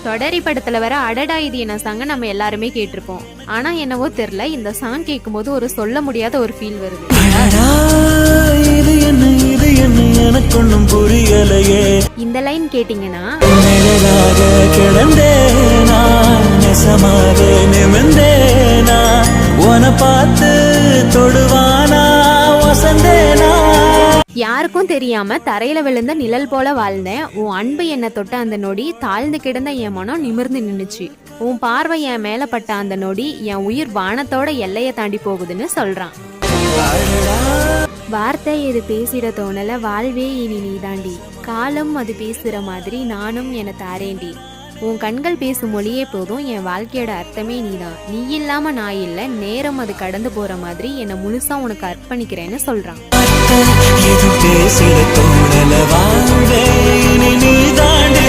தொடரி படத்துல வர அடடா இது என்ன சாங்க நம்ம எல்லாருமே கேட்டிருப்போம். ஆனா என்னவோ தெரியல, இந்த சாங் கேட்கும்போது ஒரு சொல்ல முடியாத ஒரு ஃபீல் வருது. எனக்கு ஒண்ணும் புரியலையே. இந்த லைன் கேட்டீங்கன்னா பார்த்து தொடுவானா வசந்தேனா. யாருக்கும் தெரியாம தரையில விழுந்த நிழல் போல வாழ்ந்தேன். உன் அன்பு என்ன தொட்ட அந்த நொடி தாழ்ந்து கிடந்த என் மனம் நிமிர்ந்து நின்னுச்சு. உன் பார்வை என் மேல பட்ட அந்த நொடி என் உயிர் வானத்தோட எல்லையை தாண்டி போகுதுன்னு சொல்றான். வார்த்தை இது பேசிட தோணல, வாழ்வே இனி நீ தாண்டி, காலம் அது பேசுற மாதிரி நானும் என தாரேண்டி. உன் கண்கள் பேசும் மொழியே போதும், என் வாழ்க்கையோட அர்த்தமே நீதான். நீ இல்லாம நான் இல்லை, நேரம் அது கடந்து போற மாதிரி என்னை முழுசா உனக்கு அர்ப்பணிக்கிறேன்னு சொல்றான். பேசிட தோணல, வாழ்வே இனி நீ தாண்டி.